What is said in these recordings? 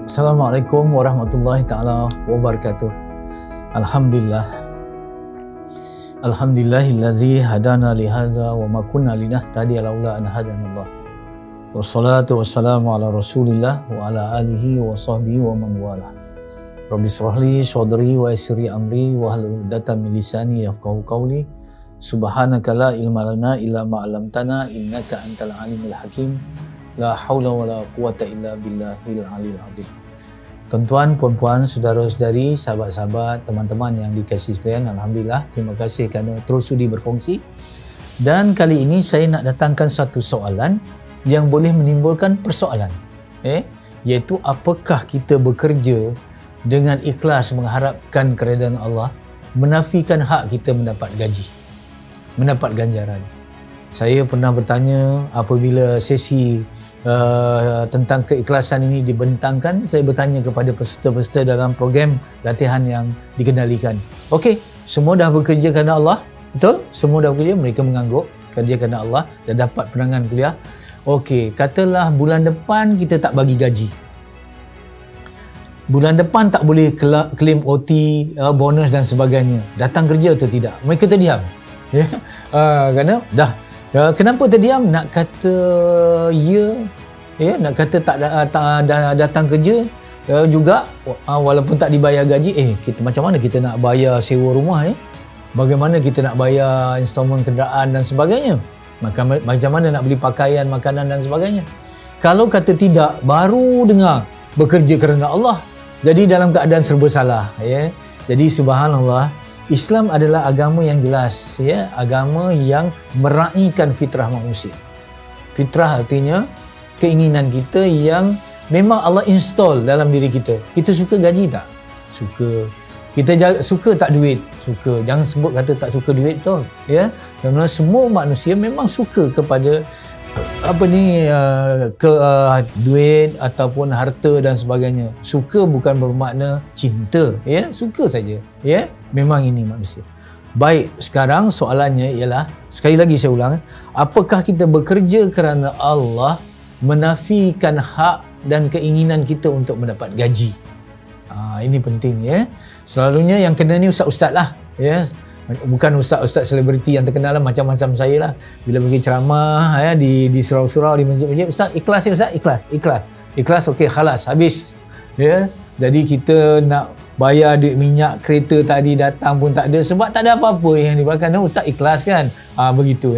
Assalamualaikum warahmatullahi ta'ala wabarakatuh. Alhamdulillah. Alhamdulillahilladzi hadana lihadza wa ma kunna linahtadiya laula an hadanallah. Wassalatu wassalamu ala Rasulillah wa ala alihi wa sahbihi wa man wala. Rabbi shrahli sadri wa yassirli amri wa hlul 'uqdatam min lisani yafqahu qawli. Subhanaka la ilma lana illa ma 'allamtana innaka antal alimul hakim. La haula wala quwata illa billahil aliyil azim. Tuan-tuan, puan-puan, saudara-saudari, sahabat-sahabat, teman-teman yang dikasihi sekalian, alhamdulillah, terima kasih kerana terus sudi berkongsi. Dan kali ini saya nak datangkan satu soalan yang boleh menimbulkan persoalan, iaitu apakah kita bekerja dengan ikhlas mengharapkan keredaan Allah, menafikan hak kita mendapat gaji, mendapat ganjaran. Saya pernah bertanya apabila sesi tentang keikhlasan ini dibentangkan, saya bertanya kepada peserta-peserta dalam program latihan yang dikendalikan. Okey, semua dah bekerja kerana Allah, betul? Semua dah bekerja, mereka mengangguk kerja kerana Allah dan dapat penangan kuliah. Okey, katalah bulan depan kita tak bagi gaji. Bulan depan tak boleh claim OT, bonus dan sebagainya. Datang kerja atau tidak? Mereka terdiam. Ya, kerana dah. Kenapa terdiam? Nak kata nak kata tak datang kerja juga, walaupun tak dibayar gaji. Kita macam mana kita nak bayar sewa rumah? Bagaimana kita nak bayar installment kenderaan dan sebagainya? Macam mana nak beli pakaian, makanan dan sebagainya? Kalau kata tidak, baru dengar bekerja kerana Allah. Jadi dalam keadaan serba salah. Jadi subhanallah, Islam adalah agama yang jelas, agama yang meraihkan fitrah manusia. Fitrah artinya keinginan kita yang memang Allah install dalam diri kita. Kita suka gaji tak? Suka. Kita suka tak duit? Suka. Jangan sebut kata tak suka duit tu, Kerana semua manusia memang suka kepada duit ataupun harta dan sebagainya. Suka bukan bermakna cinta, suka saja, memang ini manusia. Baik, sekarang soalannya ialah, sekali lagi saya ulang, apakah kita bekerja kerana Allah menafikan hak dan keinginan kita untuk mendapat gaji? Ini penting, Selalunya yang kena ni ustaz-ustaz lah, bukan ustaz-ustaz selebriti yang terkenal lah, macam-macam saya lah. Bila pergi ceramah di surau-surau, di masjid-masjid, ustaz ikhlas ya ustaz? Ikhlas, okey, khalas, habis. Jadi kita nak bayar duit minyak kereta tadi datang pun tak ada, sebab tak ada apa-apa yang diberikan. Ustaz ikhlas kan? Begitu.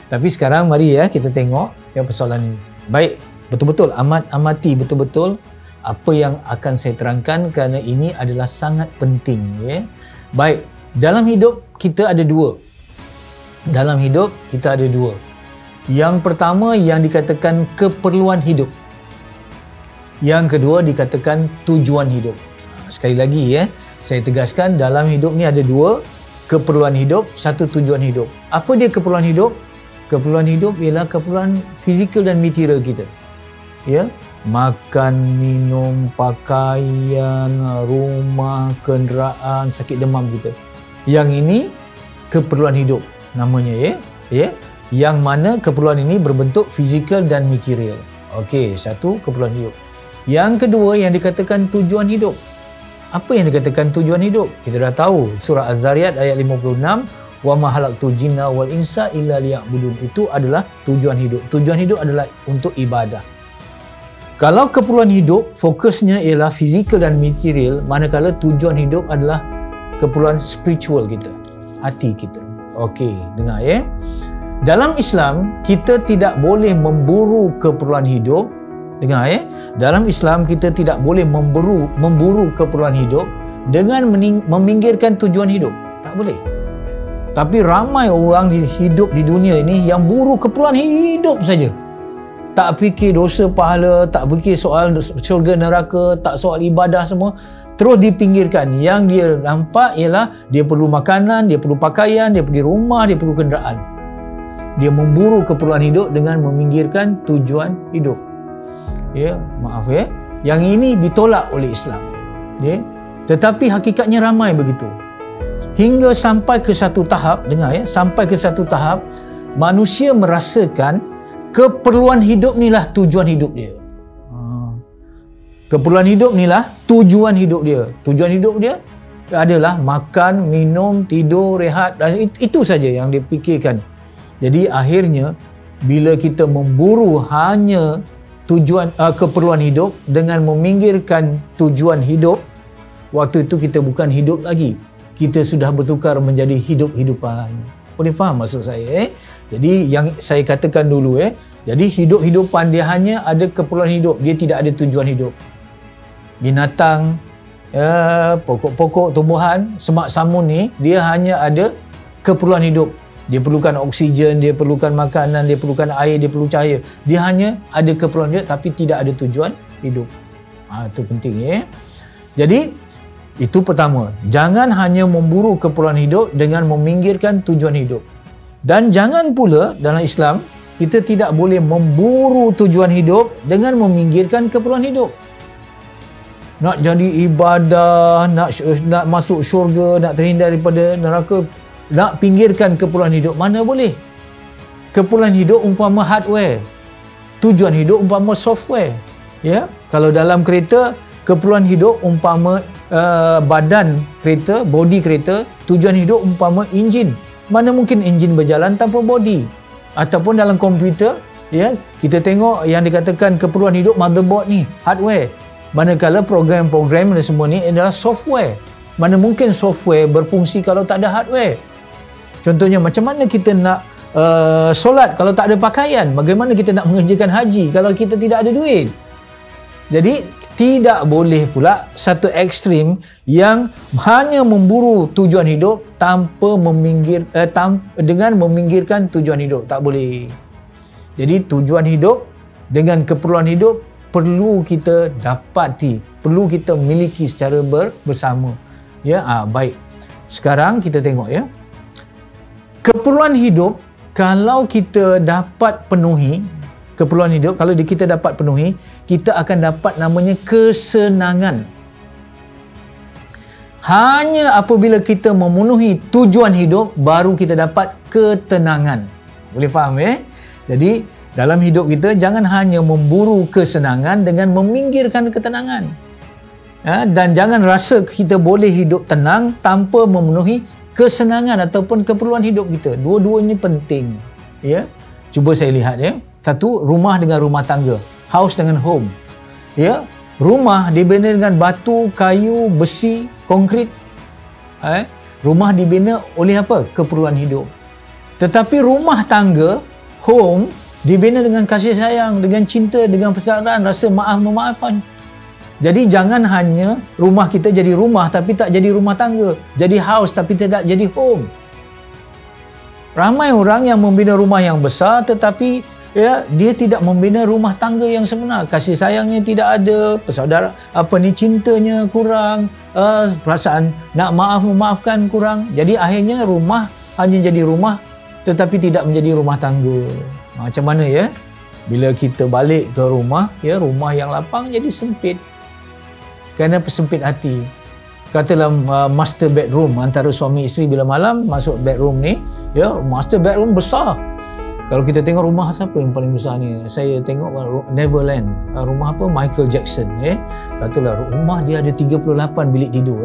Tapi sekarang mari kita tengok persoalan ini. Baik, betul-betul amati betul-betul apa yang akan saya terangkan, kerana ini adalah sangat penting. Baik, dalam hidup kita ada dua. Yang pertama yang dikatakan keperluan hidup. Yang kedua dikatakan tujuan hidup. Sekali lagi saya tegaskan, dalam hidup ni ada dua, keperluan hidup, satu tujuan hidup. Apa dia keperluan hidup? Keperluan hidup ialah keperluan fizikal dan material kita. Makan, minum, pakaian, rumah, kenderaan, sakit demam kita. Yang ini keperluan hidup namanya, yang mana keperluan ini berbentuk fizikal dan material. Okey, satu keperluan hidup. Yang kedua yang dikatakan tujuan hidup. Apa yang dikatakan tujuan hidup? Kita dah tahu, surah Az-Zariyat ayat 56, wa ma khalaqtul jinna wal insa illa liya'budun. Itu adalah tujuan hidup. Tujuan hidup adalah untuk ibadah. Kalau keperluan hidup fokusnya ialah fizikal dan material, manakala tujuan hidup adalah keperluan spiritual kita, hati kita. Okey, dengar Dalam Islam, kita tidak boleh memburu keperluan hidup. Dengar Dalam Islam, kita tidak boleh memburu keperluan hidup dengan meminggirkan tujuan hidup. Tak boleh. Tapi ramai orang hidup di dunia ini yang buru keperluan hidup saja. Tak fikir dosa pahala, tak fikir soal syurga neraka, tak soal ibadah, semua terus dipinggirkan. Yang dia nampak ialah dia perlu makanan, dia perlu pakaian, dia pergi rumah, dia perlu kenderaan. Dia memburu keperluan hidup dengan meminggirkan tujuan hidup. Yang ini ditolak oleh Islam. Tetapi hakikatnya ramai begitu. Hingga sampai ke satu tahap, sampai ke satu tahap manusia merasakan keperluan hidup inilah tujuan hidup dia. Keperluan hidup ni lah tujuan hidup dia. Tujuan hidup dia adalah makan, minum, tidur, rehat. Itu saja yang dia fikirkan. Jadi akhirnya bila kita memburu hanya tujuan keperluan hidup dengan meminggirkan tujuan hidup, waktu itu kita bukan hidup lagi. Kita sudah bertukar menjadi hidup-hidupan. Boleh faham maksud saya? Jadi yang saya katakan dulu, jadi hidup-hidupan dia hanya ada keperluan hidup, dia tidak ada tujuan hidup. Binatang, pokok-pokok, tumbuhan, semak samun ni, dia hanya ada keperluan hidup. Dia perlukan oksigen, dia perlukan makanan, dia perlukan air, dia perlu cahaya. Dia hanya ada keperluan hidup tapi tidak ada tujuan hidup. Itu penting. Jadi itu pertama, jangan hanya memburu keperluan hidup dengan meminggirkan tujuan hidup. Dan jangan pula dalam Islam kita tidak boleh memburu tujuan hidup dengan meminggirkan keperluan hidup. Nak jadi ibadah, nak masuk syurga, nak terhindar daripada neraka, nak pinggirkan keperluan hidup, mana boleh. Keperluan hidup umpama hardware, tujuan hidup umpama software. Kalau dalam kereta, keperluan hidup umpama badan kereta, body kereta, tujuan hidup umpama enjin. Mana mungkin enjin berjalan tanpa body? Ataupun dalam komputer, kita tengok yang dikatakan keperluan hidup motherboard ni, hardware. Manakala program-program dan semua ni adalah software. Mana mungkin software berfungsi kalau tak ada hardware? Contohnya, macam mana kita nak solat kalau tak ada pakaian? Bagaimana kita nak mengerjakan haji kalau kita tidak ada duit? Jadi, tidak boleh pula satu ekstrim yang hanya memburu tujuan hidup tanpa dengan meminggirkan tujuan hidup. Tak boleh. Jadi, tujuan hidup dengan keperluan hidup perlu kita dapati, perlu kita miliki secara bersama. Baik. Sekarang kita tengok keperluan hidup kalau kita dapat penuhi, keperluan hidup kalau kita dapat penuhi, kita akan dapat namanya kesenangan. Hanya apabila kita memenuhi tujuan hidup baru kita dapat ketenangan. Boleh faham Jadi dalam hidup kita jangan hanya memburu kesenangan dengan meminggirkan ketenangan. Dan jangan rasa kita boleh hidup tenang tanpa memenuhi kesenangan ataupun keperluan hidup kita. Dua-duanya penting. Cuba saya lihat Satu, rumah dengan rumah tangga. House dengan home. Rumah dibina dengan batu, kayu, besi, konkrit. Rumah dibina oleh apa? Keperluan hidup. Tetapi rumah tangga, home, dibina dengan kasih sayang, dengan cinta, dengan persaudaraan, rasa maaf-memaafan. Jadi jangan hanya rumah kita jadi rumah tapi tak jadi rumah tangga. Jadi house tapi tidak jadi home. Ramai orang yang membina rumah yang besar tetapi dia tidak membina rumah tangga yang sebenar. Kasih sayangnya tidak ada, persaudaraan cintanya kurang, perasaan nak memaafkan kurang. Jadi akhirnya rumah hanya jadi rumah tetapi tidak menjadi rumah tangga. Macam mana bila kita balik ke rumah, rumah yang lapang jadi sempit. Kerana persempit hati. Katalah master bedroom antara suami isteri bila malam masuk bedroom ni, master bedroom besar. Kalau kita tengok rumah siapa yang paling besar ni? Saya tengok Neverland. Rumah apa? Michael Jackson. Katalah rumah dia ada 38 bilik tidur.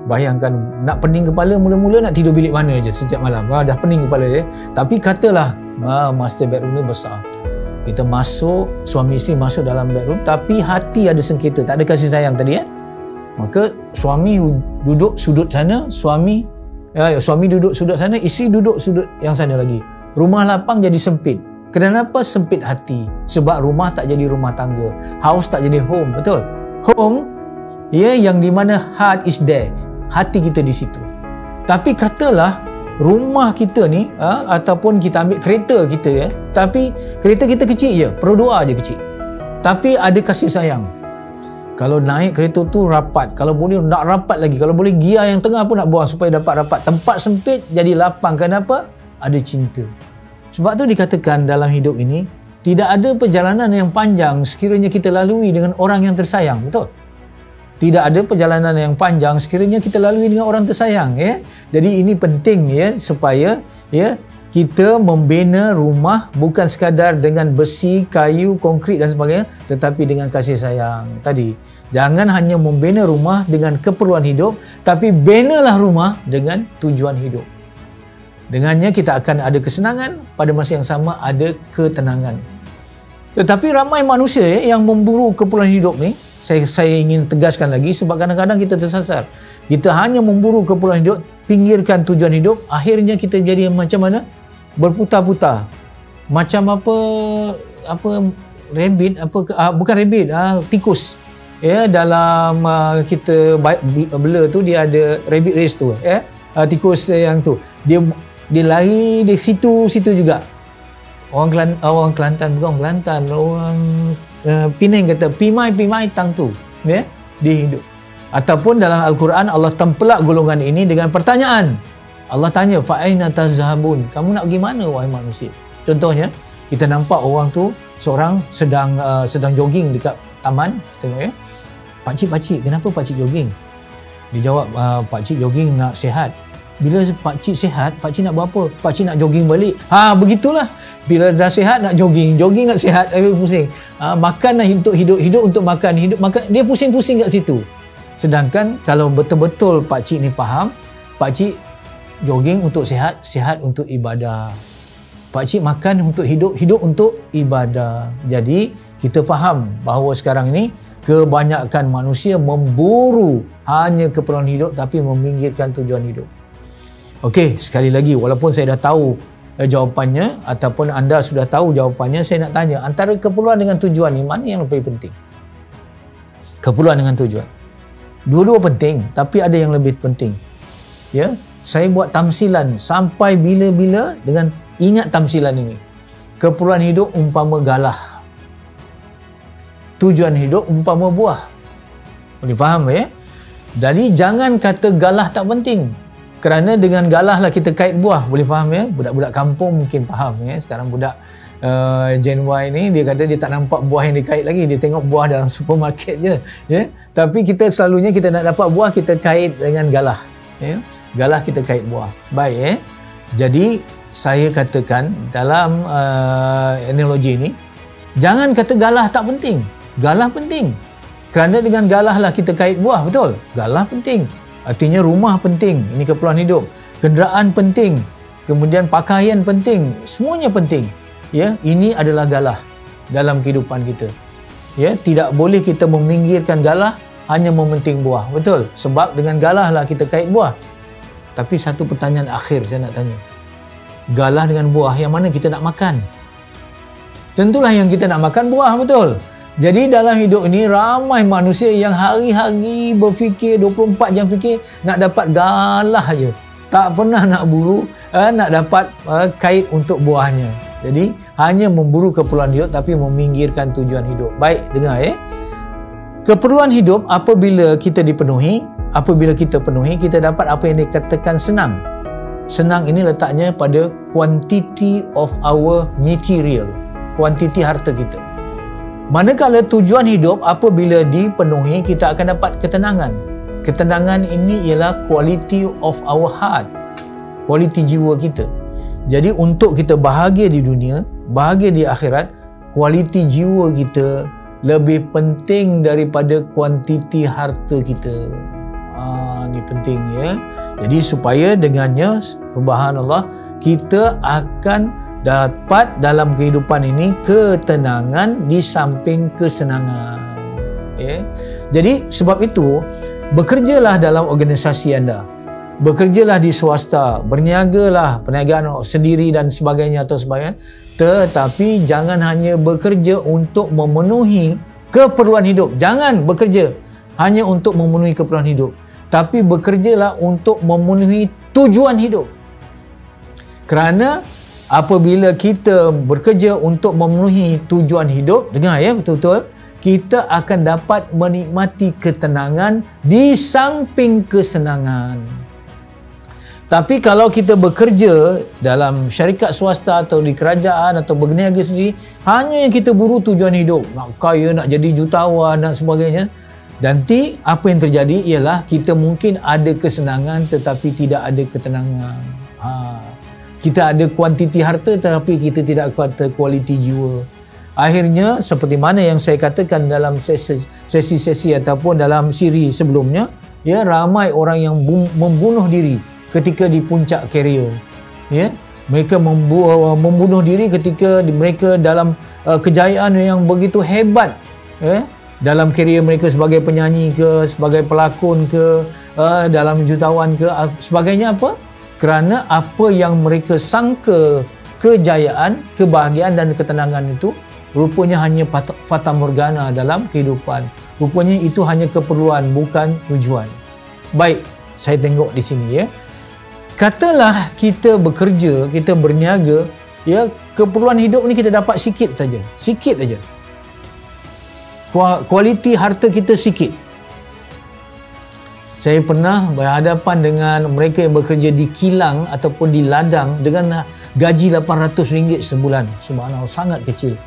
Bayangkan nak pening kepala mula-mula nak tidur bilik mana je setiap malam. Dah pening kepala dia. Tapi katalah master bedroom dia besar. Kita masuk, suami isteri masuk dalam bedroom tapi hati ada sengketa, tak ada kasih sayang tadi. Maka suami duduk sudut sana, suami duduk sudut sana, isteri duduk sudut yang sana lagi. Rumah lapang jadi sempit. Kenapa sempit hati? Sebab rumah tak jadi rumah tangga. House tak jadi home, betul? Home, yang di mana heart is there. Hati kita di situ. Tapi katalah rumah kita ni, ataupun kita ambil kereta kita, tapi kereta kita kecil je, Pro 2 je kecil. Tapi ada kasih sayang. Kalau naik kereta tu rapat, kalau boleh nak rapat lagi, kalau boleh gear yang tengah pun nak buang supaya dapat rapat. Tempat sempit jadi lapang. Kenapa? Ada cinta. Sebab tu dikatakan dalam hidup ini tidak ada perjalanan yang panjang sekiranya kita lalui dengan orang yang tersayang, betul? Tidak ada perjalanan yang panjang sekiranya kita lalui dengan orang tersayang. Jadi ini penting supaya kita membina rumah bukan sekadar dengan besi, kayu, konkrit dan sebagainya, tetapi dengan kasih sayang. Tadi, jangan hanya membina rumah dengan keperluan hidup, tapi binalah rumah dengan tujuan hidup. Dengannya kita akan ada kesenangan, pada masa yang sama ada ketenangan. Tetapi ramai manusia yang memburu keperluan hidup ni, saya ingin tegaskan lagi, sebab kadang-kadang kita tersasar. Kita hanya memburu keperluan hidup, pinggirkan tujuan hidup, akhirnya kita jadi macam mana? Berputar-putar. Macam rabbit, bukan rabbit, tikus. Ya, dalam kita bela tu dia ada rabbit race tu, ya. Tikus yang tu. Dia lari di situ juga. Orang Kelantan, orang Penang kata pimai tang tu, ya, dia hidup. Ataupun dalam Al-Quran Allah tempelak golongan ini dengan pertanyaan. Allah tanya, fa aina tazhabun? Kamu nak pergi mana wahai manusia? Contohnya, kita nampak orang tu seorang sedang jogging dekat taman, tengok ya. Pakcik, kenapa pakcik jogging? Dia jawab, pakcik jogging nak sihat. Bila pakcik sihat, pakcik nak buat apa? Pakcik nak jogging balik. Begitulah. Bila dah sihat nak jogging nak sihat, pusing. Makan untuk hidup untuk makan, dia pusing-pusing kat situ. Sedangkan kalau betul-betul pakcik ni faham, pakcik jogging untuk sihat untuk ibadah. Pakcik makan untuk hidup untuk ibadah. Jadi kita faham bahawa sekarang ni kebanyakan manusia memburu hanya keperluan hidup tapi meminggirkan tujuan hidup. Okey, sekali lagi, walaupun saya dah tahu jawapannya ataupun anda sudah tahu jawapannya, saya nak tanya, antara keperluan dengan tujuan ni mana yang lebih penting? Keperluan dengan tujuan. Dua-dua penting, tapi ada yang lebih penting. Ya, saya buat tamsilan sampai bila-bila dengan ingat tamsilan ini. Keperluan hidup umpama galah. Tujuan hidup umpama buah. Boleh faham ya? Jadi jangan kata galah tak penting. Kerana dengan galah lah kita kait buah. Boleh faham ya? Budak-budak kampung mungkin faham ya. Sekarang budak Gen Y ni dia kata dia tak nampak buah yang dikait lagi, dia tengok buah dalam supermarket je ya. Tapi kita selalunya kita nak dapat buah kita kait dengan galah ya. Galah kita kait buah. Baik ya. Jadi saya katakan dalam analogi ini, jangan kata galah tak penting. Galah penting. Kerana dengan galah lah kita kait buah, betul? Galah penting. Artinya rumah penting, ini keperluan hidup. Kenderaan penting. Kemudian pakaian penting. Semuanya penting. Ya, ini adalah galah dalam kehidupan kita. Ya, tidak boleh kita meminggirkan galah hanya mementing buah. Betul? Sebab dengan galah lah kita kait buah. Tapi satu pertanyaan akhir saya nak tanya. Galah dengan buah yang mana kita nak makan? Tentulah yang kita nak makan buah, betul? Jadi dalam hidup ini ramai manusia yang hari-hari berfikir 24 jam fikir nak dapat galah je. Tak pernah nak buru nak dapat kait untuk buahnya. Jadi hanya memburu keperluan hidup tapi meminggirkan tujuan hidup. Baik, dengar ya. Keperluan hidup apabila kita dipenuhi, apabila kita penuhi, kita dapat apa yang dikatakan senang. Senang ini letaknya pada quantity of our material, kuantiti harta kita. Manakala tujuan hidup apabila dipenuhi, kita akan dapat ketenangan. Ketenangan ini ialah quality of our heart, kualiti jiwa kita. Jadi untuk kita bahagia di dunia, bahagia di akhirat, kualiti jiwa kita lebih penting daripada kuantiti harta kita. Ini penting ya. Jadi supaya dengannya, subhanallah, kita akan dapat dalam kehidupan ini ketenangan di samping kesenangan. Ya. Jadi sebab itu, bekerjalah dalam organisasi anda. Bekerjalah di swasta, berniagalah, perniagaan sendiri dan sebagainya atau sebagainya. Tetapi jangan hanya bekerja untuk memenuhi keperluan hidup. Jangan bekerja hanya untuk memenuhi keperluan hidup. Tapi bekerjalah untuk memenuhi tujuan hidup. Kerana apabila kita bekerja untuk memenuhi tujuan hidup, dengar ya betul-betul, kita akan dapat menikmati ketenangan di samping kesenangan. Tapi kalau kita bekerja dalam syarikat swasta atau di kerajaan atau berniaga sendiri, hanya yang kita buru tujuan hidup, nak kaya, nak jadi jutawan dan sebagainya, nanti apa yang terjadi ialah kita mungkin ada kesenangan tetapi tidak ada ketenangan. Kita ada kuantiti harta tetapi kita tidak ada kualiti jiwa. Akhirnya seperti mana yang saya katakan dalam sesi-sesi ataupun dalam siri sebelumnya, ya, ramai orang yang membunuh diri ketika di puncak karier. Ya, mereka membunuh diri ketika mereka dalam kejayaan yang begitu hebat, ya, dalam karier mereka sebagai penyanyi ke, sebagai pelakon ke, dalam jutawan ke, sebagainya. Apa? Kerana apa yang mereka sangka kejayaan, kebahagiaan dan ketenangan itu rupanya hanya fata morgana dalam kehidupan. Rupanya itu hanya keperluan, bukan tujuan. Baik, saya tengok di sini, ya. Katalah kita bekerja, kita berniaga, ya, keperluan hidup ni kita dapat sikit saja. Sikit saja. Kualiti harta kita sikit. Saya pernah berhadapan dengan mereka yang bekerja di kilang ataupun di ladang dengan gaji RM800 sebulan. Subhanallah, sangat kecil.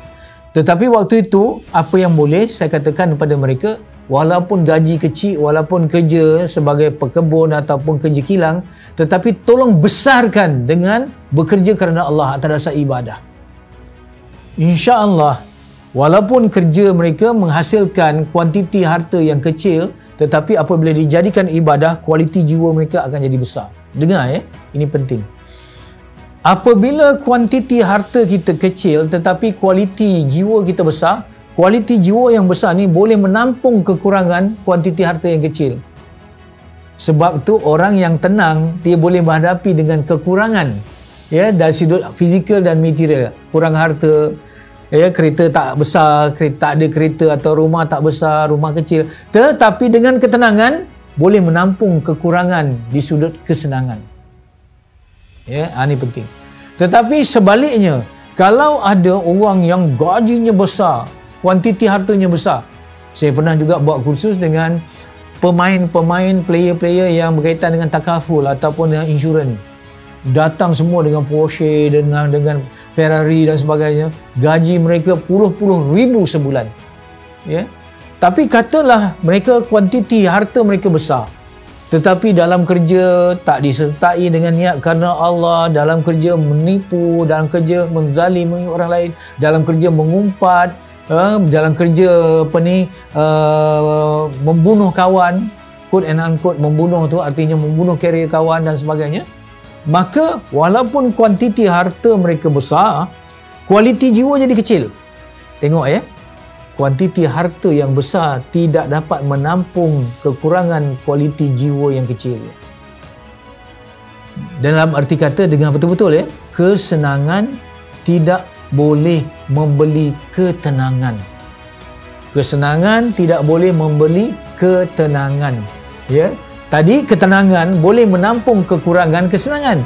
Tetapi waktu itu, apa yang boleh saya katakan kepada mereka, walaupun gaji kecil, walaupun kerja sebagai pekebun ataupun kerja kilang, tetapi tolong besarkan dengan bekerja kerana Allah atas dasar ibadah. InsyaAllah, walaupun kerja mereka menghasilkan kuantiti harta yang kecil, tetapi apabila dijadikan ibadah, kualiti jiwa mereka akan jadi besar. Dengar, ya, ini penting. Apabila kuantiti harta kita kecil tetapi kualiti jiwa kita besar, kualiti jiwa yang besar ni boleh menampung kekurangan kuantiti harta yang kecil. Sebab tu orang yang tenang, dia boleh menghadapi dengan kekurangan, ya, dari sudut fizikal dan material. Kurang harta, ya, kereta tak besar, tak ada kereta, atau rumah tak besar, rumah kecil, tetapi dengan ketenangan boleh menampung kekurangan di sudut kesenangan. Ya, ini penting. Tetapi sebaliknya, kalau ada orang yang gajinya besar, kuantiti hartanya besar, saya pernah juga buat kursus dengan pemain-pemain, player-player yang berkaitan dengan takaful ataupun dengan insurans. Datang semua dengan Porsche, dengan Ferrari dan sebagainya. Gaji mereka puluh-puluh ribu sebulan. Ya. Tapi katalah mereka kuantiti harta mereka besar, tetapi dalam kerja tak disertai dengan niat kerana Allah, dalam kerja menipu, dalam kerja menzalimi orang lain, dalam kerja mengumpat, dalam kerja membunuh kawan, quote and unquote membunuh tu artinya membunuh karier kawan dan sebagainya. Maka walaupun kuantiti harta mereka besar, kualiti jiwa jadi kecil. Tengok, ya. Kuantiti harta yang besar tidak dapat menampung kekurangan kualiti jiwa yang kecil. Dalam arti kata, dengan betul-betul, ya, kesenangan tidak boleh membeli ketenangan. Kesenangan tidak boleh membeli ketenangan. Ya. Tadi ketenangan boleh menampung kekurangan kesenangan.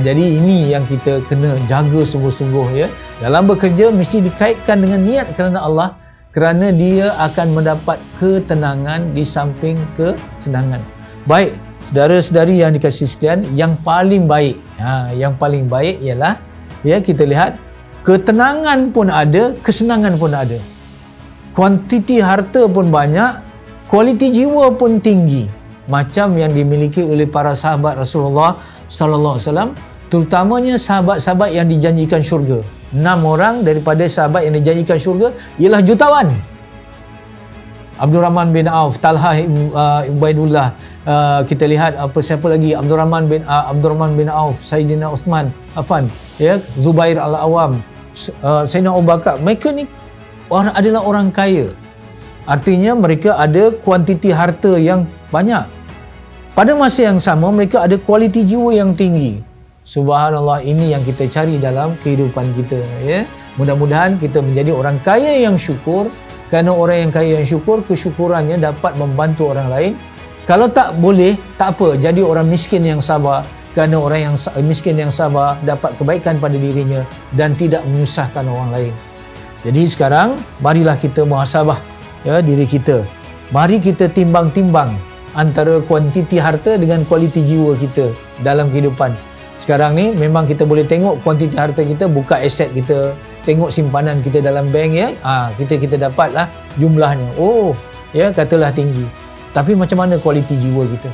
Jadi ini yang kita kena jaga sungguh-sungguh, ya. Dalam bekerja mesti dikaitkan dengan niat kerana Allah, kerana dia akan mendapat ketenangan di samping kesenangan. Baik, saudara-saudari yang dikasihi sekalian, yang paling baik, ialah, ya, kita lihat ketenangan pun ada, kesenangan pun ada. Kuantiti harta pun banyak, kualiti jiwa pun tinggi. Macam yang dimiliki oleh para sahabat Rasulullah sallallahu alaihi wasallam, terutamanya sahabat-sahabat yang dijanjikan syurga. 6 orang daripada sahabat yang dijanjikan syurga ialah jutawan. Abdul Rahman bin Auf, Talha Ubaidullah, kita lihat siapa lagi, Abdul Rahman bin Auf, Sayyidina Uthman Affan, ya, Zubair Al-Awam, Sayyidina Abu Bakar. Mereka ni adalah orang kaya. Artinya mereka ada kuantiti harta yang banyak. Pada masa yang sama, mereka ada kualiti jiwa yang tinggi. Subhanallah, ini yang kita cari dalam kehidupan kita, ya. Mudah-mudahan kita menjadi orang kaya yang syukur, kerana orang yang kaya yang syukur, kesyukurannya dapat membantu orang lain. Kalau tak boleh, tak apa, jadi orang miskin yang sabar, kerana orang yang miskin yang sabar dapat kebaikan pada dirinya dan tidak menyusahkan orang lain. Jadi sekarang, marilah kita muhasabah, ya, diri kita. Mari kita timbang-timbang antara kuantiti harta dengan kualiti jiwa kita dalam kehidupan. Sekarang ni memang kita boleh tengok kuantiti harta kita, buka aset kita, tengok simpanan kita dalam bank, ya. Kita dapatlah jumlahnya. Oh, ya, katalah tinggi. Tapi macam mana kualiti jiwa kita?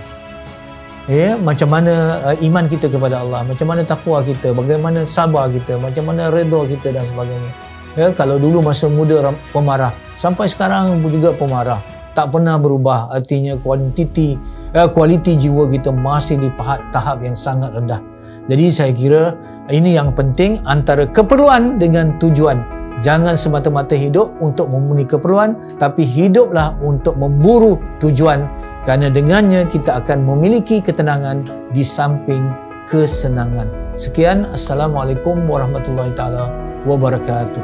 ya, macam mana iman kita kepada Allah, macam mana takwa kita, bagaimana sabar kita, macam mana redha kita dan sebagainya. Ya, kalau dulu masa muda pemarah, sampai sekarang juga pemarah, tak pernah berubah. Artinya kualiti jiwa kita masih di tahap yang sangat rendah. Jadi saya kira ini yang penting, antara keperluan dengan tujuan. Jangan semata-mata hidup untuk memenuhi keperluan, tapi hiduplah untuk memburu tujuan, kerana dengannya kita akan memiliki ketenangan di samping kesenangan. Sekian, Assalamualaikum warahmatullahi taala wabarakatuh.